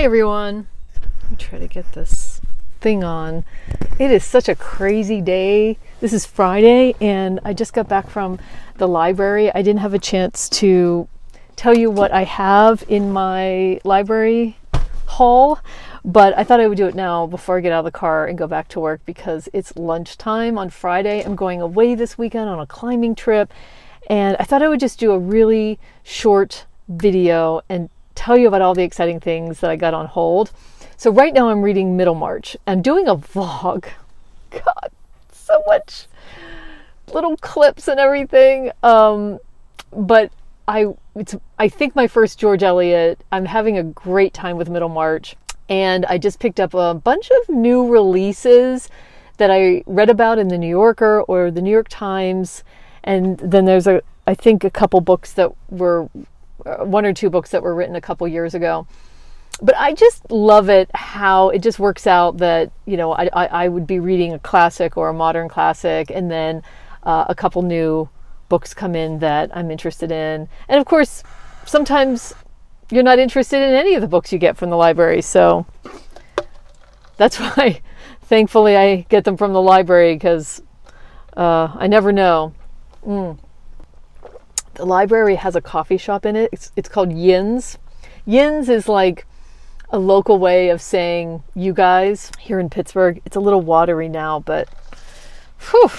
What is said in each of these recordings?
Hi everyone. Let me try to get this thing on. It is such a crazy day. This is Friday and I just got back from the library. I didn't have a chance to tell you what I have in my library haul, but I thought I would do it now before I get out of the car and go back to work because it's lunchtime on Friday. I'm going away this weekend on a climbing trip, and I thought I would just do a really short video and tell you about all the exciting things that I got on hold. So right now I'm reading Middlemarch. I'm doing a vlog. God, so much little clips and everything. But I think my first George Eliot. I'm having a great time with Middlemarch. And I just picked up a bunch of new releases that I read about in the New Yorker or the New York Times. And then there's I think a couple books that were one or two books that were written a couple years ago. But I just love it how it just works out that, you know, I would be reading a classic or a modern classic, and then a couple new books come in that I'm interested in. And of course, sometimes you're not interested in any of the books you get from the library. So that's why, thankfully, I get them from the library, because I never know. The library has a coffee shop in it. It's called Yin's. Yin's is like a local way of saying you guys here in Pittsburgh. It's a little watery now, but whew,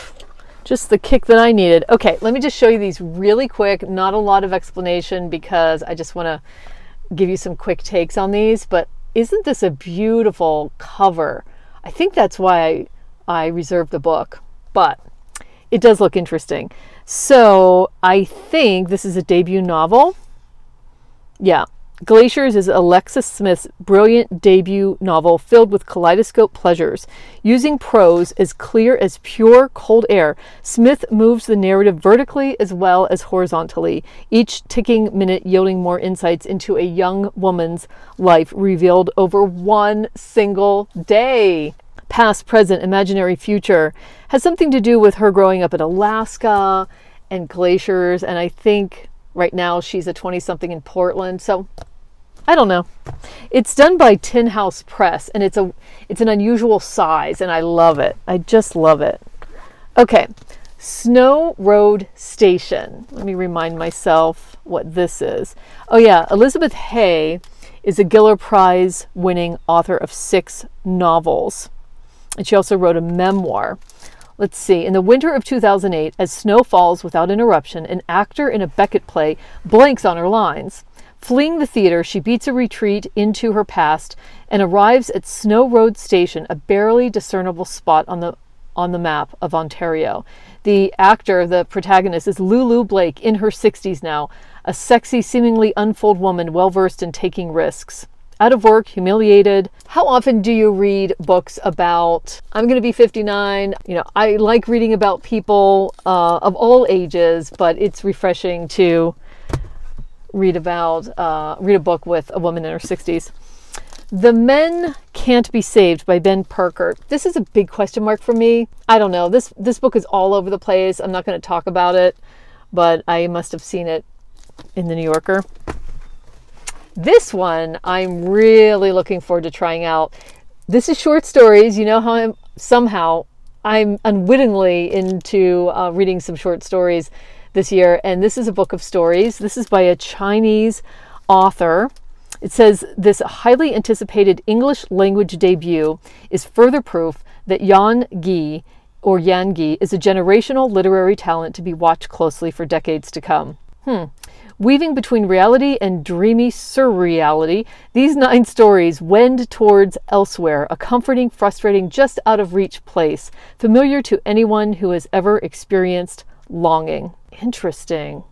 just the kick that I needed. Okay, let me just show you these really quick. Not a lot of explanation because I just want to give you some quick takes on these. But isn't this a beautiful cover? I think that's why I reserved the book, but it does look interesting. So I think this is a debut novel. Yeah. Glaciers is Alexis Smith's brilliant debut novel filled with kaleidoscope pleasures. Using prose as clear as pure cold air, Smith moves the narrative vertically as well as horizontally, each ticking minute yielding more insights into a young woman's life revealed over one single day. Past, present, imaginary, future has something to do with her growing up in Alaska and glaciers, and I think right now she's a 20-something in Portland, so I don't know. It's done by Tin House Press, and it's an unusual size, and I love it. I just love it. Okay, Snow Road Station. Let me remind myself what this is. Oh yeah, Elizabeth Hay is a Giller Prize winning author of 6 novels. And she also wrote a memoir. Let's see. In the winter of 2008, as snow falls without interruption, an actor in a Beckett play blanks on her lines. Fleeing the theater, she beats a retreat into her past and arrives at Snow Road Station, a barely discernible spot on the map of Ontario. The actor, the protagonist, is Lulu Blake, in her 60s now, a sexy, seemingly unfold woman well-versed in taking risks. Out of work, humiliated. How often do you read books about, I'm going to be 59. You know, I like reading about people of all ages, but it's refreshing to read a book with a woman in her 60s. The Men Can't Be Saved by Ben Parker. This is a big question mark for me. I don't know. This book is all over the place. I'm not going to talk about it, but I must have seen it in the New Yorker. This one I'm really looking forward to trying out. This is short stories. You know how I'm unwittingly into reading some short stories this year, and this is a book of stories. This is by a Chinese author. It says this highly anticipated English language debut is further proof that Yan Ge is a generational literary talent to be watched closely for decades to come. Weaving between reality and dreamy surreality, these 9 stories wend towards elsewhere, a comforting, frustrating, just out of reach place, familiar to anyone who has ever experienced longing. Interesting.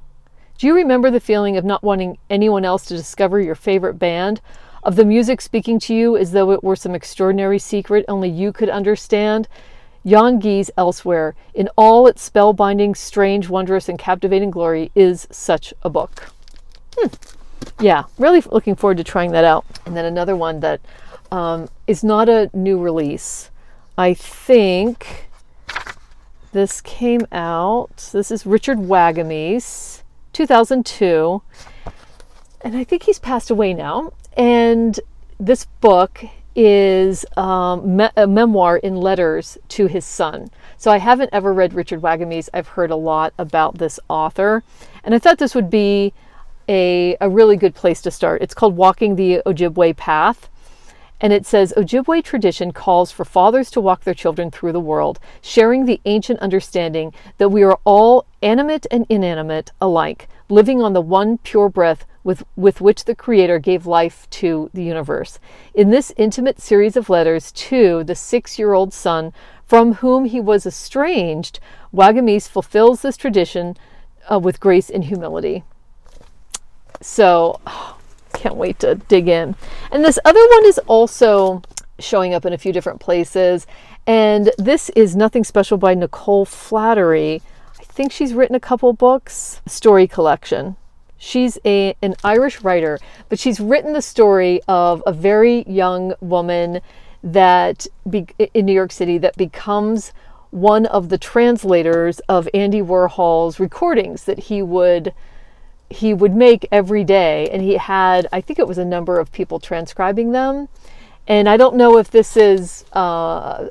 Do you remember the feeling of not wanting anyone else to discover your favorite band? Of the music speaking to you as though it were some extraordinary secret only you could understand? Yan Ge's Elsewhere, in all its spellbinding, strange, wondrous, and captivating glory, is such a book. Yeah, really looking forward to trying that out. And then another one that is not a new release. I think this came out. This is Richard Wagamese, 2002. And I think he's passed away now. And this book is a memoir in letters to his son. So I haven't ever read Richard Wagamese. I've heard a lot about this author, and I thought this would be a really good place to start. It's called Walking the Ojibwe Path. And it says, Ojibwe tradition calls for fathers to walk their children through the world, sharing the ancient understanding that we are all animate and inanimate alike, living on the one pure breath with which the Creator gave life to the universe. In this intimate series of letters to the 6-year-old son from whom he was estranged, Wagamese fulfills this tradition with grace and humility. So, can't wait to dig in. And this other one is also showing up in a few different places. And this is Nothing Special by Nicole Flattery. I think she's written a couple books. Story collection. She's an Irish writer, but she's written the story of a very young woman that in New York City that becomes one of the translators of Andy Warhol's recordings that he would make every day, and he had, I think it was a number of people transcribing them. And I don't know if this is a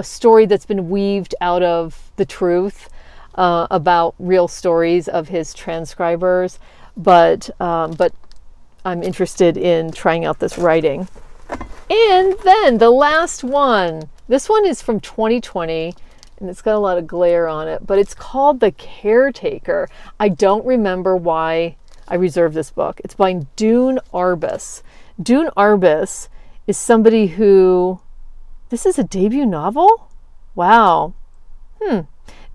story that's been weaved out of the truth about real stories of his transcribers, but I'm interested in trying out this writing. And then the last one. This one is from 2020. And it's got a lot of glare on it, but it's called The Caretaker. I don't remember why I reserved this book. It's by Doone Arbus. Doone Arbus is somebody who, this is a debut novel? Wow.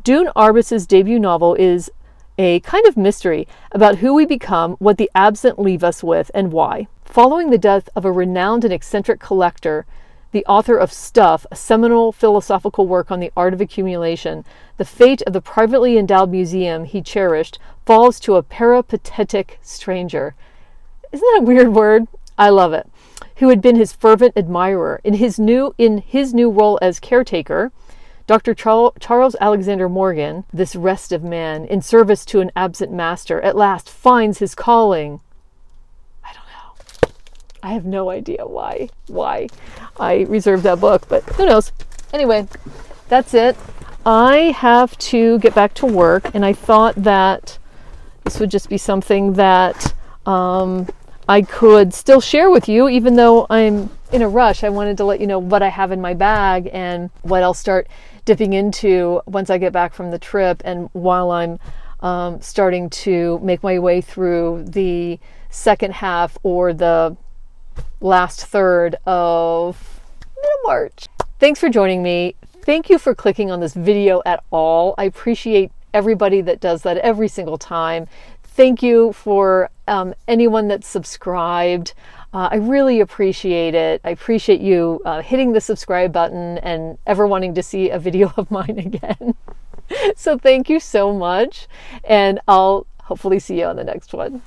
Doone Arbus's debut novel is a kind of mystery about who we become, what the absent leave us with, and why. Following the death of a renowned and eccentric collector, the author of Stuff, a seminal philosophical work on the art of accumulation, the fate of the privately endowed museum he cherished falls to a peripatetic stranger. Isn't that a weird word? I love it. Who had been his fervent admirer. In his new role as caretaker, Dr. Charles Alexander Morgan, this restive man, in service to an absent master, at last finds his calling. I have no idea why I reserved that book, but who knows. Anyway, that's it. I have to get back to work, and I thought that this would just be something that I could still share with you, even though I'm in a rush. I wanted to let you know what I have in my bag and what I'll start dipping into once I get back from the trip, and while I'm starting to make my way through the second half or the last third of March. Thanks for joining me. Thank you for clicking on this video at all. I appreciate everybody that does that every single time. Thank you for anyone that's subscribed. I really appreciate it. I appreciate you hitting the subscribe button and ever wanting to see a video of mine again. So thank you so much, and I'll hopefully see you on the next one.